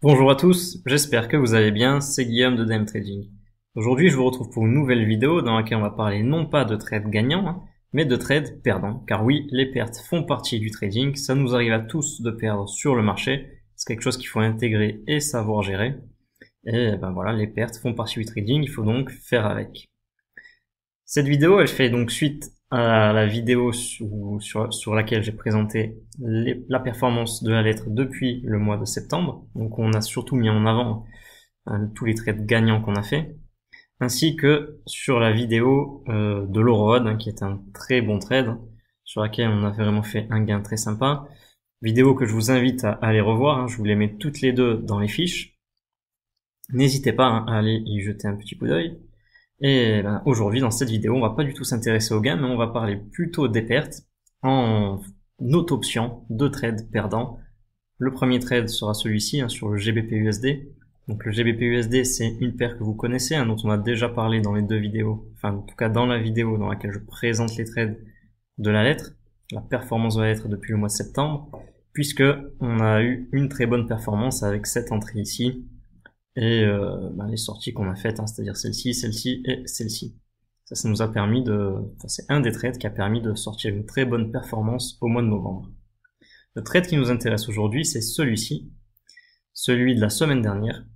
Bonjour à tous, j'espère que vous allez bien, c'est Guillaume de DM Trading. Aujourd'hui, je vous retrouve pour une nouvelle vidéo dans laquelle on va parler non pas de trades gagnants, mais de trades perdants. Car oui, les pertes font partie du trading, ça nous arrive à tous de perdre sur le marché, c'est quelque chose qu'il faut intégrer et savoir gérer. Et ben voilà, les pertes font partie du trading, il faut donc faire avec. Cette vidéo, elle fait donc suite à la vidéo sur laquelle j'ai présenté la performance de la lettre depuis le mois de septembre. Donc on a surtout mis en avant tous les trades gagnants qu'on a fait, ainsi que sur la vidéo de l'Eurood, qui est un très bon trade, sur laquelle on a vraiment fait un gain très sympa. Vidéo que je vous invite à aller revoir, je vous les mets toutes les deux dans les fiches. N'hésitez pas à aller y jeter un petit coup d'œil. Et ben, aujourd'hui, dans cette vidéo, on va pas du tout s'intéresser aux gains, mais on va parler plutôt des pertes en autopsiant deux trades perdants. Le premier trade sera celui-ci, sur le GBP-USD. Donc le GBP-USD, c'est une paire que vous connaissez, dont on a déjà parlé dans les deux vidéos, enfin en tout cas dans la vidéo dans laquelle je présente les trades de la lettre, la performance de la lettre depuis le mois de septembre, puisque on a eu une très bonne performance avec cette entrée ici, et les sorties qu'on a faites, c'est-à-dire celle-ci, celle-ci et celle-ci. Ça nous a permis c'est un des trades qui a permis de sortir une très bonne performance au mois de novembre. Le trade qui nous intéresse aujourd'hui, c'est celui-ci, celui de la semaine dernière,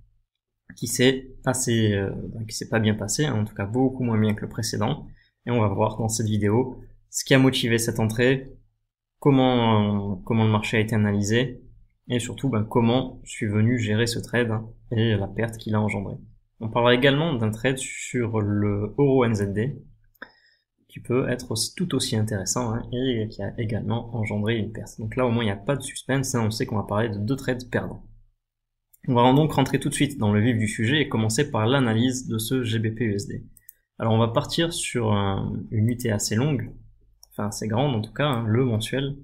qui s'est pas bien passé, en tout cas beaucoup moins bien que le précédent. Et on va voir dans cette vidéo ce qui a motivé cette entrée, comment le marché a été analysé, et surtout comment je suis venu gérer ce trade et la perte qu'il a engendré. On parlera également d'un trade sur le Euro NZD qui peut être tout aussi intéressant et qui a également engendré une perte. Donc là au moins il n'y a pas de suspense, on sait qu'on va parler de deux trades perdants. On va donc rentrer tout de suite dans le vif du sujet et commencer par l'analyse de ce GBP-USD. Alors on va partir sur une UT assez longue, enfin assez grande en tout cas, le mensuel,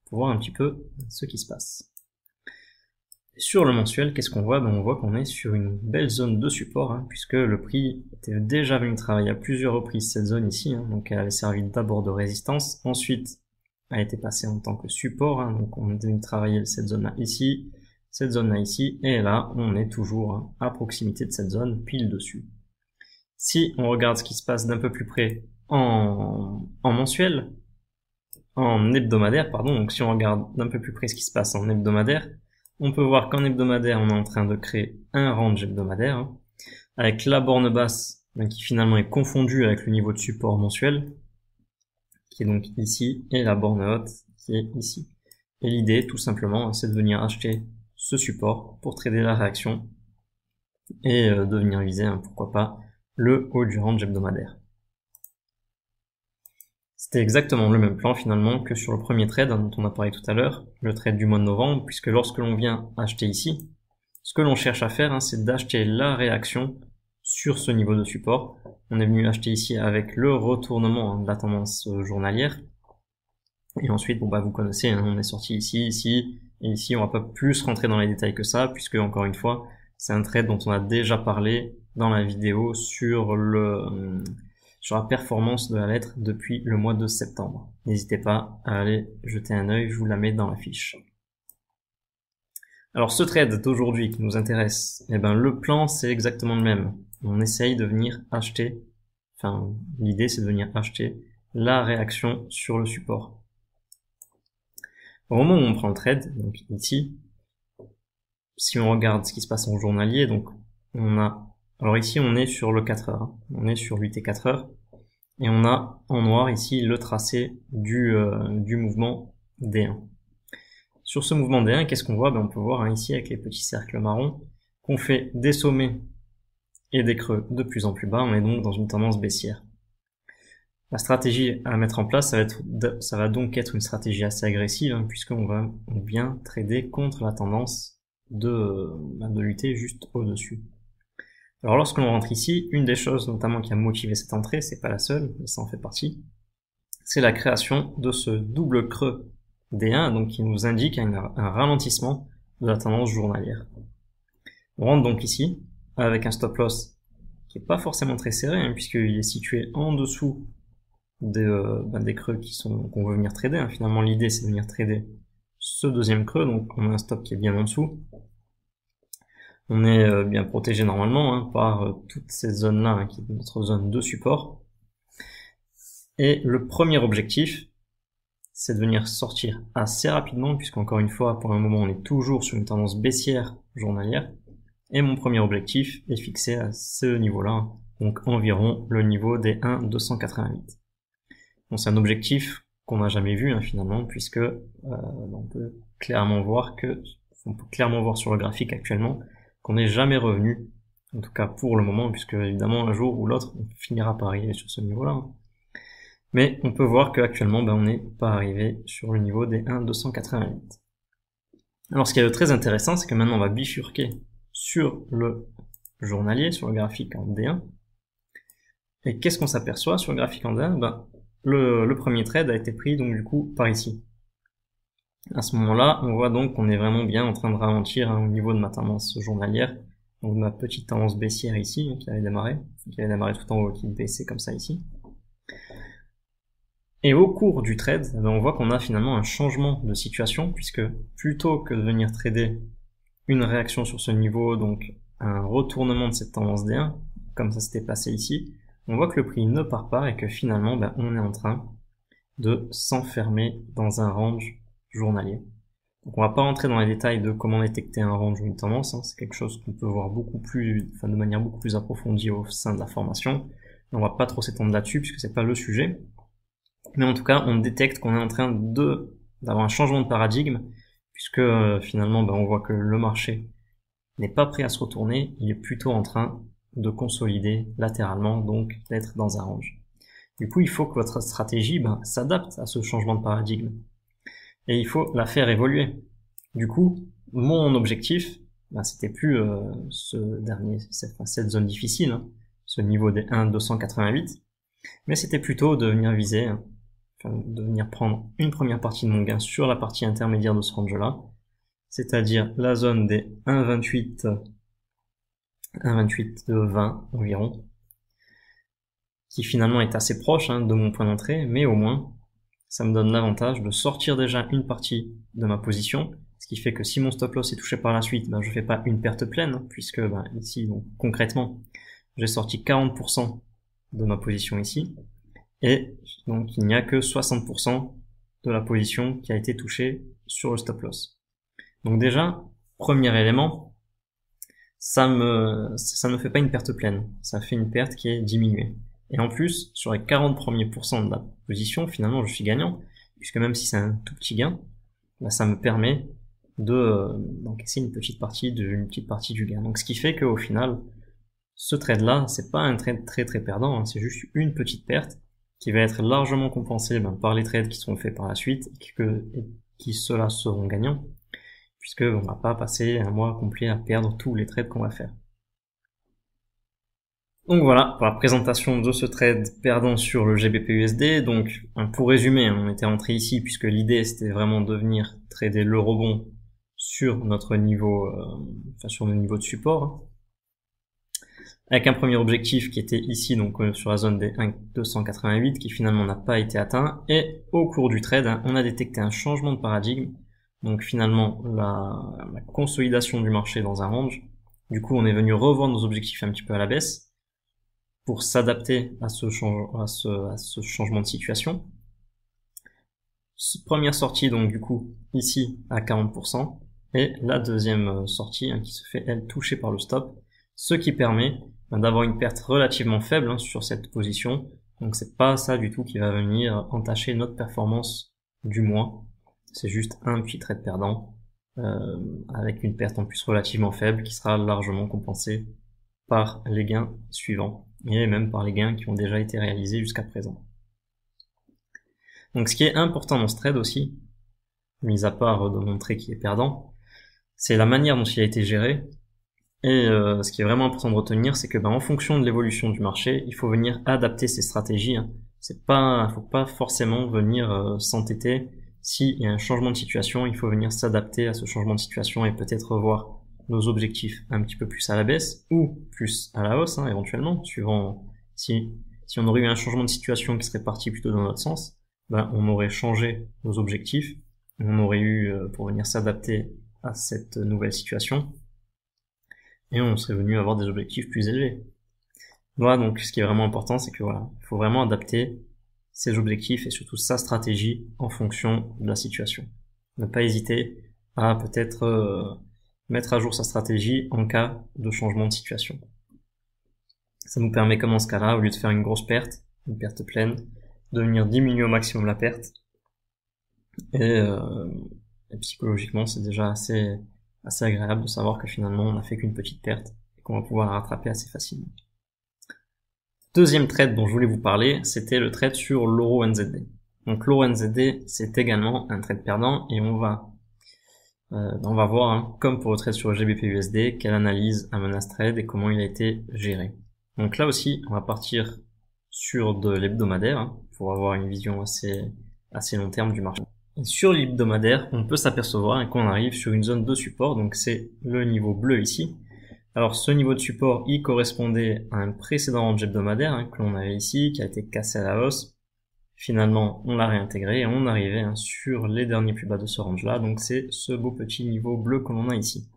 pour voir un petit peu ce qui se passe. Sur le mensuel, qu'est-ce qu'on voit? On voit qu'on est sur une belle zone de support, puisque le prix était déjà venu travailler à plusieurs reprises cette zone ici, donc elle avait servi d'abord de résistance, ensuite a été passée en tant que support, donc on est venu travailler cette zone-là ici, cette zone-là ici, et là on est toujours à proximité de cette zone, pile dessus. Si on regarde ce qui se passe d'un peu plus près en mensuel, en hebdomadaire, pardon, donc si on regarde d'un peu plus près ce qui se passe en hebdomadaire, on peut voir qu'en hebdomadaire, on est en train de créer un range hebdomadaire, avec la borne basse, qui finalement est confondue avec le niveau de support mensuel, qui est donc ici, et la borne haute, qui est ici. Et l'idée, tout simplement, c'est de venir acheter ce support pour trader la réaction, et de venir viser, pourquoi pas, le haut du range hebdomadaire. C'était exactement le même plan finalement que sur le premier trade dont on a parlé tout à l'heure, le trade du mois de novembre, puisque lorsque l'on vient acheter ici, ce que l'on cherche à faire, c'est d'acheter la réaction sur ce niveau de support. On est venu acheter ici avec le retournement de la tendance journalière. Et ensuite, vous connaissez, on est sorti ici, ici, et ici. On va pas plus rentrer dans les détails que ça, puisque encore une fois, c'est un trade dont on a déjà parlé dans la vidéo sur la performance de la lettre depuis le mois de septembre. N'hésitez pas à aller jeter un œil, je vous la mets dans la fiche. Alors ce trade d'aujourd'hui qui nous intéresse, le plan c'est exactement le même. On essaye de venir acheter, l'idée c'est de venir acheter la réaction sur le support. Au moment où on prend le trade, donc ici, si on regarde ce qui se passe en journalier, donc alors ici on est sur le 4 heures, on est sur l'UT 4 heures, et on a en noir ici le tracé du mouvement D1. Sur ce mouvement D1, qu'est-ce qu'on voit? On peut voir ici avec les petits cercles marrons qu'on fait des sommets et des creux de plus en plus bas. On est donc dans une tendance baissière. La stratégie à mettre en place, ça va donc être une stratégie assez agressive, puisqu'on vient trader contre la tendance de l'UT juste au-dessus. Alors lorsque l'on rentre ici, une des choses notamment qui a motivé cette entrée, c'est pas la seule, mais ça en fait partie, c'est la création de ce double creux D1, donc qui nous indique un ralentissement de la tendance journalière. On rentre donc ici, avec un stop loss qui est pas forcément très serré, puisqu'il est situé en dessous des creux qu'on veut venir trader. Finalement l'idée c'est de venir trader ce deuxième creux, donc on a un stop qui est bien en dessous. On est bien protégé normalement hein, par toutes ces zones-là, hein, qui est notre zone de support. Et le premier objectif, c'est de venir sortir assez rapidement, puisqu'encore une fois, pour un moment, on est toujours sur une tendance baissière journalière. Et mon premier objectif est fixé à ce niveau-là, donc environ le niveau des 1,288. Bon, c'est un objectif qu'on n'a jamais vu hein, finalement, puisque on peut clairement voir sur le graphique actuellement qu'on n'est jamais revenu, en tout cas pour le moment, puisque évidemment un jour ou l'autre on finira par arriver sur ce niveau-là. Mais on peut voir qu'actuellement on n'est pas arrivé sur le niveau des 1,288. Alors ce qui est très intéressant, c'est que maintenant on va bifurquer sur le journalier, sur le graphique en D1. Et qu'est-ce qu'on s'aperçoit sur le graphique en D1 le premier trade a été pris donc du coup par ici. À ce moment-là, on voit donc qu'on est vraiment bien en train de ralentir hein, au niveau de ma tendance journalière, donc ma petite tendance baissière ici hein, qui avait démarré tout en haut, qui baissait comme ça ici. Et au cours du trade, on voit qu'on a finalement un changement de situation, puisque plutôt que de venir trader une réaction sur ce niveau, donc un retournement de cette tendance D1, comme ça s'était passé ici, on voit que le prix ne part pas et que finalement on est en train de s'enfermer dans un range journalier. Donc on va pas rentrer dans les détails de comment détecter un range ou une tendance, hein, c'est quelque chose qu'on peut voir de manière beaucoup plus approfondie au sein de la formation. On va pas trop s'étendre là-dessus puisque c'est pas le sujet. Mais en tout cas, on détecte qu'on est en train d'avoir un changement de paradigme puisque finalement on voit que le marché n'est pas prêt à se retourner, il est plutôt en train de consolider latéralement, donc d'être dans un range. Du coup, il faut que votre stratégie s'adapte à ce changement de paradigme. Et il faut la faire évoluer. Du coup, mon objectif, c'était plus cette zone difficile, hein, ce niveau des 1,288, mais c'était plutôt de venir viser, de venir prendre une première partie de mon gain sur la partie intermédiaire de ce range-là, c'est-à-dire la zone des 1,28 de 20 environ, qui finalement est assez proche de mon point d'entrée, mais au moins ça me donne l'avantage de sortir déjà une partie de ma position, ce qui fait que si mon stop loss est touché par la suite, je fais pas une perte pleine, puisque ici, donc, concrètement, j'ai sorti 40% de ma position ici, et donc il n'y a que 60% de la position qui a été touchée sur le stop loss. Donc déjà, premier élément, ça ne fait pas une perte pleine, ça fait une perte qui est diminuée. Et en plus, sur les 40 premiers pourcents de la position, finalement, je suis gagnant, puisque même si c'est un tout petit gain, ça me permet d'encaisser une petite partie du gain. Donc, ce qui fait qu'au final, ce trade-là, c'est pas un trade très très perdant, hein, c'est juste une petite perte qui va être largement compensée par les trades qui seront faits par la suite et qui ceux-là seront gagnants, puisque on va pas passer un mois complet à perdre tous les trades qu'on va faire. Donc voilà pour la présentation de ce trade perdant sur le GBP/USD. Donc pour résumer, on était rentré ici puisque l'idée c'était vraiment de venir trader le rebond sur notre niveau, sur nos niveaux de support, avec un premier objectif qui était ici, donc sur la zone des 1,288 qui finalement n'a pas été atteint. Et au cours du trade, on a détecté un changement de paradigme, donc finalement la consolidation du marché dans un range. Du coup, on est venu revendre nos objectifs un petit peu à la baisse pour s'adapter à ce changement de situation. Première sortie donc du coup ici à 40% et la deuxième sortie qui se fait elle touchée par le stop, ce qui permet d'avoir une perte relativement faible sur cette position. Donc c'est pas ça du tout qui va venir entacher notre performance du mois, c'est juste un petit trade perdant avec une perte en plus relativement faible qui sera largement compensée par les gains suivants et même par les gains qui ont déjà été réalisés jusqu'à présent. Donc ce qui est important dans ce trade aussi, mis à part de montrer qu'il est perdant, c'est la manière dont il a été géré. Et ce qui est vraiment important de retenir, c'est que en fonction de l'évolution du marché, il faut venir adapter ses stratégies. Faut pas forcément venir s'entêter. S'il y a un changement de situation, il faut venir s'adapter à ce changement de situation et peut-être revoir nos objectifs un petit peu plus à la baisse ou plus à la hausse, éventuellement, suivant si on aurait eu un changement de situation qui serait parti plutôt dans notre sens, on aurait changé nos objectifs, on aurait eu pour venir s'adapter à cette nouvelle situation. et on serait venu avoir des objectifs plus élevés. Voilà, donc ce qui est vraiment important, c'est que voilà, il faut vraiment adapter ses objectifs et surtout sa stratégie en fonction de la situation. Ne pas hésiter à peut-être mettre à jour sa stratégie en cas de changement de situation. Ça nous permet, comme en ce cas-là, au lieu de faire une grosse perte, une perte pleine, de venir diminuer au maximum la perte. Et psychologiquement, c'est déjà assez agréable de savoir que finalement, on n'a fait qu'une petite perte et qu'on va pouvoir la rattraper assez facilement. Deuxième trade dont je voulais vous parler, c'était le trade sur l'euro NZD. Donc l'euro NZD, c'est également un trade perdant et on va voir, hein, comme pour le trade sur le GBP USD, quelle analyse a mené à ce trade et comment il a été géré. Donc là aussi, on va partir sur de l'hebdomadaire, hein, pour avoir une vision assez long terme du marché. Et sur l'hebdomadaire, on peut s'apercevoir qu'on arrive sur une zone de support, donc c'est le niveau bleu ici. Alors ce niveau de support, il correspondait à un précédent range hebdomadaire, hein, que l'on avait ici, qui a été cassé à la hausse. Finalement, on l'a réintégré et on arrivait, hein, sur les derniers plus bas de ce range-là, donc c'est ce beau petit niveau bleu que l'on a ici.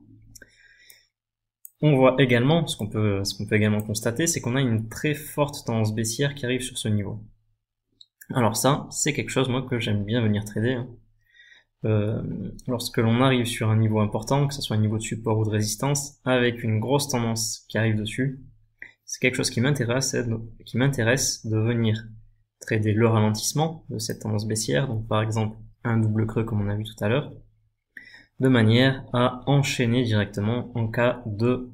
On voit également, ce qu'on peut également constater, c'est qu'on a une très forte tendance baissière qui arrive sur ce niveau. Alors ça, c'est quelque chose, moi, que j'aime bien venir trader, hein. Lorsque l'on arrive sur un niveau important, que ce soit un niveau de support ou de résistance, avec une grosse tendance qui arrive dessus, c'est quelque chose qui m'intéresse de venir trader le ralentissement de cette tendance baissière, donc par exemple un double creux comme on a vu tout à l'heure, de manière à enchaîner directement en cas de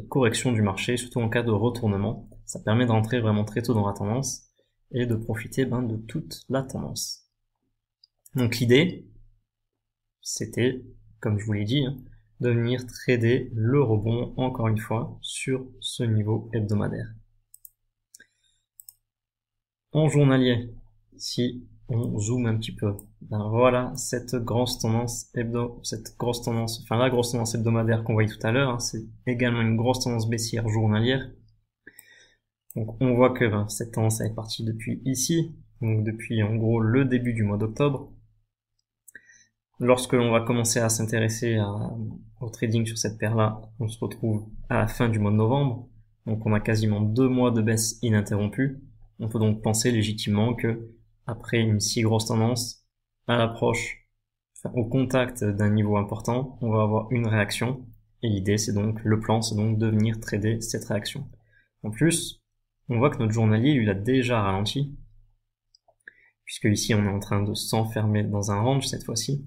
correction du marché, surtout en cas de retournement. Ça permet d'entrer vraiment très tôt dans la tendance et de profiter de toute la tendance. Donc l'idée, c'était, comme je vous l'ai dit, hein, de venir trader le rebond, encore une fois, sur ce niveau hebdomadaire. En journalier, si on zoome un petit peu, voilà cette grosse tendance hebdomadaire qu'on voyait tout à l'heure, hein, c'est également une grosse tendance baissière journalière. Donc on voit que cette tendance est partie depuis ici, donc depuis en gros le début du mois d'octobre. Lorsque l'on va commencer à s'intéresser au trading sur cette paire-là, on se retrouve à la fin du mois de novembre, donc on a quasiment 2 mois de baisse ininterrompue. On peut donc penser légitimement que après une si grosse tendance, à l'approche, au contact d'un niveau important, on va avoir une réaction. Et l'idée, le plan, c'est donc de venir trader cette réaction. En plus, on voit que notre journalier, lui, a déjà ralenti, puisque ici, on est en train de s'enfermer dans un range cette fois-ci.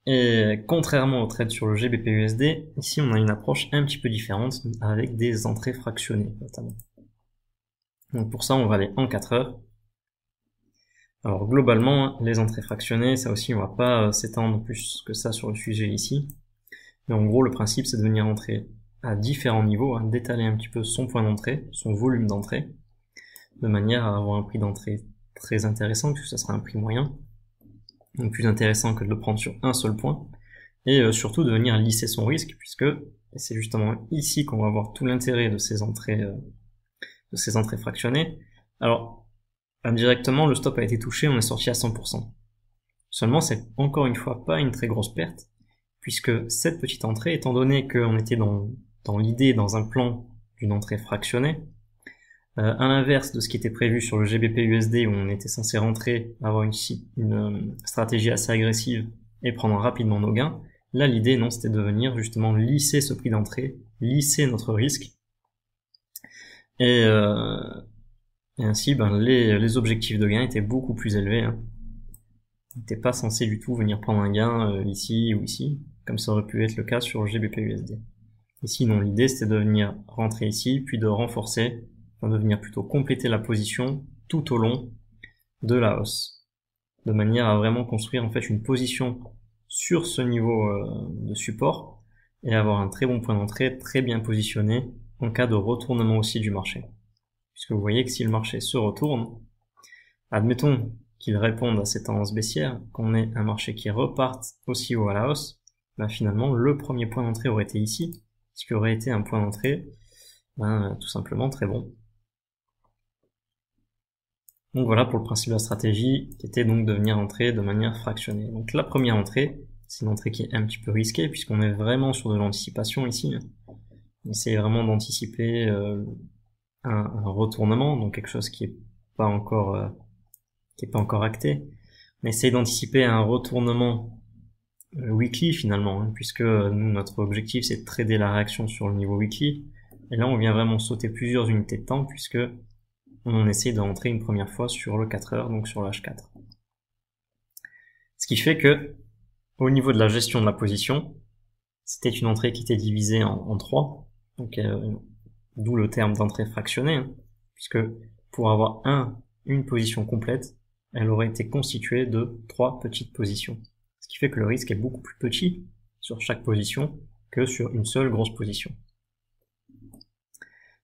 Et contrairement au trade sur le GBP USD, ici, on a une approche un petit peu différente, avec des entrées fractionnées, notamment. Donc pour ça, on va aller en 4 heures. Alors globalement, les entrées fractionnées, ça aussi, on va pas s'étendre plus que ça sur le sujet ici. Mais en gros, le principe, c'est de venir entrer à différents niveaux, hein, d'étaler un petit peu son point d'entrée, son volume d'entrée, de manière à avoir un prix d'entrée très intéressant, puisque ça sera un prix moyen, donc plus intéressant que de le prendre sur un seul point, et surtout de venir lisser son risque, puisque c'est justement ici qu'on va avoir tout l'intérêt de ces entrées fractionnées. Alors, indirectement, le stop a été touché, on est sorti à 100%. Seulement, c'est encore une fois pas une très grosse perte, puisque cette petite entrée, étant donné qu'on était dans l'idée, dans un plan d'une entrée fractionnée, à l'inverse de ce qui était prévu sur le GBP USD, où on était censé rentrer, avoir une stratégie assez agressive et prendre rapidement nos gains, là l'idée, non, c'était de venir justement lisser ce prix d'entrée, lisser notre risque, et ainsi, les objectifs de gain étaient beaucoup plus élevés, hein. On n'était pas censé du tout venir prendre un gain ici ou ici, comme ça aurait pu être le cas sur le GBP USD. Ici, non, l'idée c'était de venir rentrer ici, puis de renforcer, de venir plutôt compléter la position tout au long de la hausse, de manière à vraiment construire en fait une position sur ce niveau de support et avoir un très bon point d'entrée, très bien positionné en cas de retournement aussi du marché. Puisque vous voyez que si le marché se retourne, admettons qu'il réponde à cette tendance baissière, qu'on ait un marché qui reparte aussi haut à la hausse, finalement le premier point d'entrée aurait été ici, ce qui aurait été un point d'entrée tout simplement très bon. Donc voilà pour le principe de la stratégie, qui était donc de venir entrer de manière fractionnée. Donc la première entrée, c'est une entrée qui est un petit peu risquée, puisqu'on est vraiment sur de l'anticipation ici. essayer vraiment d'anticiper un retournement, donc quelque chose qui est pas encore acté. On essaye d'anticiper un retournement weekly finalement, hein, puisque nous notre objectif c'est de trader la réaction sur le niveau weekly. Et là on vient vraiment sauter plusieurs unités de temps puisque on essaie d'entrer une première fois sur le 4 heures, donc sur l'H4. Ce qui fait que au niveau de la gestion de la position, c'était une entrée qui était divisée en 3, donc d'où le terme d'entrée fractionnée, hein, puisque pour avoir une position complète, elle aurait été constituée de 3 petites positions. Ce qui fait que le risque est beaucoup plus petit sur chaque position que sur une seule grosse position.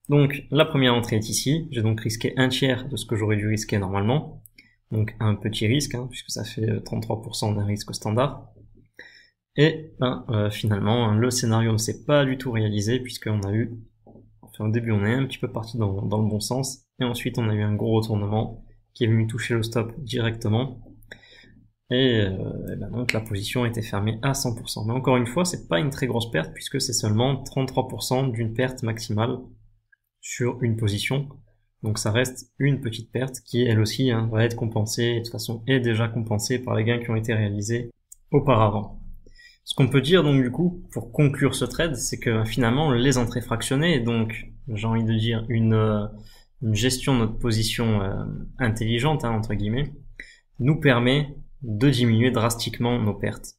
Donc la première entrée est ici, j'ai donc risqué un tiers de ce que j'aurais dû risquer normalement, donc un petit risque, hein, puisque ça fait 33% d'un risque standard. Et finalement, le scénario ne s'est pas du tout réalisé, puisqu'on a eu, enfin au début on est un petit peu parti dans le bon sens, et ensuite on a eu un gros retournement qui est venu toucher le stop directement, et donc la position était fermée à 100%. Mais encore une fois, c'est pas une très grosse perte, puisque c'est seulement 33% d'une perte maximale sur une position, donc ça reste une petite perte qui elle aussi va être compensée, et de toute façon est déjà compensée par les gains qui ont été réalisés auparavant. Ce qu'on peut dire donc du coup pour conclure ce trade, c'est que finalement les entrées fractionnées, donc j'ai envie de dire une gestion de notre position intelligente entre guillemets, nous permet de diminuer drastiquement nos pertes.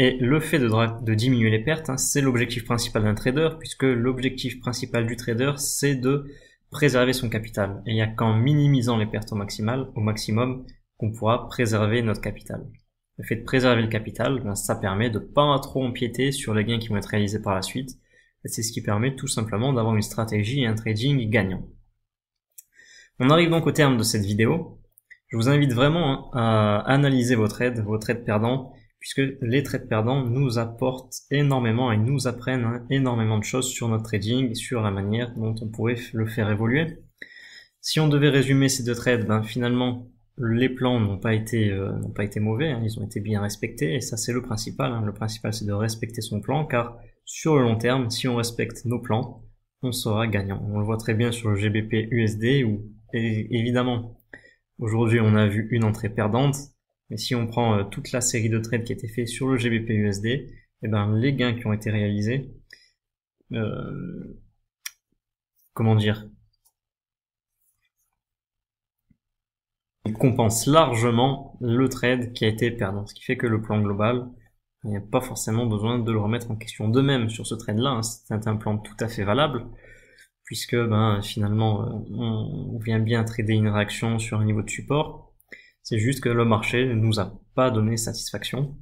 Et le fait de diminuer les pertes, c'est l'objectif principal d'un trader, puisque l'objectif principal du trader, c'est de préserver son capital. Et il n'y a qu'en minimisant les pertes au maximum, qu'on pourra préserver notre capital. Le fait de préserver le capital, ça permet de pas trop empiéter sur les gains qui vont être réalisés par la suite. Et c'est ce qui permet tout simplement d'avoir une stratégie et un trading gagnant. On arrive donc au terme de cette vidéo. Je vous invite vraiment à analyser vos trades perdants, puisque les trades perdants nous apportent énormément et nous apprennent énormément de choses sur notre trading et sur la manière dont on pourrait le faire évoluer. Si on devait résumer ces deux trades, finalement, les plans n'ont pas été mauvais, ils ont été bien respectés, et ça c'est le principal. Le principal c'est de respecter son plan, car sur le long terme, si on respecte nos plans, on sera gagnant. On le voit très bien sur le GBP USD, où évidemment, aujourd'hui on a vu une entrée perdante, mais si on prend toute la série de trades qui a été fait sur le GBP USD, les gains qui ont été réalisés, il compense largement le trade qui a été perdant, ce qui fait que le plan global, il n'y a pas forcément besoin de le remettre en question. De même, sur ce trade-là, c'est un plan tout à fait valable, puisque finalement, on vient bien trader une réaction sur un niveau de support. C'est juste que le marché ne nous a pas donné satisfaction,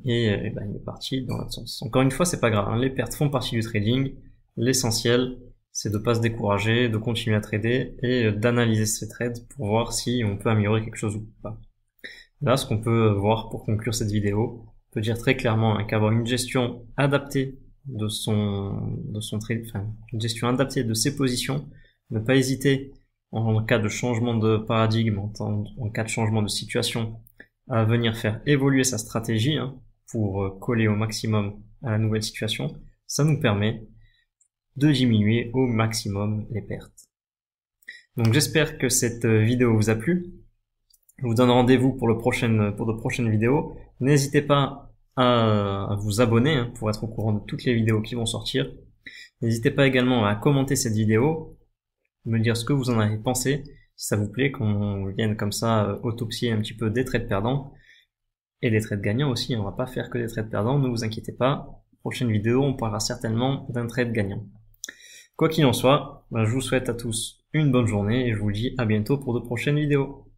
et il est parti dans l'autre sens. Encore une fois, c'est pas grave, les pertes font partie du trading. L'essentiel, c'est de pas se décourager, de continuer à trader et d'analyser ces trades pour voir si on peut améliorer quelque chose ou pas. Là, ce qu'on peut voir pour conclure cette vidéo, on peut dire très clairement qu'avoir une gestion adaptée de son trade, une gestion adaptée de ses positions, ne pas hésiter en cas de changement de paradigme, en cas de changement de situation, à venir faire évoluer sa stratégie pour coller au maximum à la nouvelle situation. Ça nous permet de diminuer au maximum les pertes. Donc j'espère que cette vidéo vous a plu. Je vous donne rendez-vous pour de prochaines vidéos. N'hésitez pas à vous abonner pour être au courant de toutes les vidéos qui vont sortir. N'hésitez pas également à commenter cette vidéo, me dire ce que vous en avez pensé, si ça vous plaît qu'on vienne comme ça autopsier un petit peu des trades perdants et des trades gagnants aussi. On va pas faire que des trades perdants, ne vous inquiétez pas. Prochaine vidéo, on parlera certainement d'un trade gagnant. Quoi qu'il en soit, je vous souhaite à tous une bonne journée et je vous dis à bientôt pour de prochaines vidéos.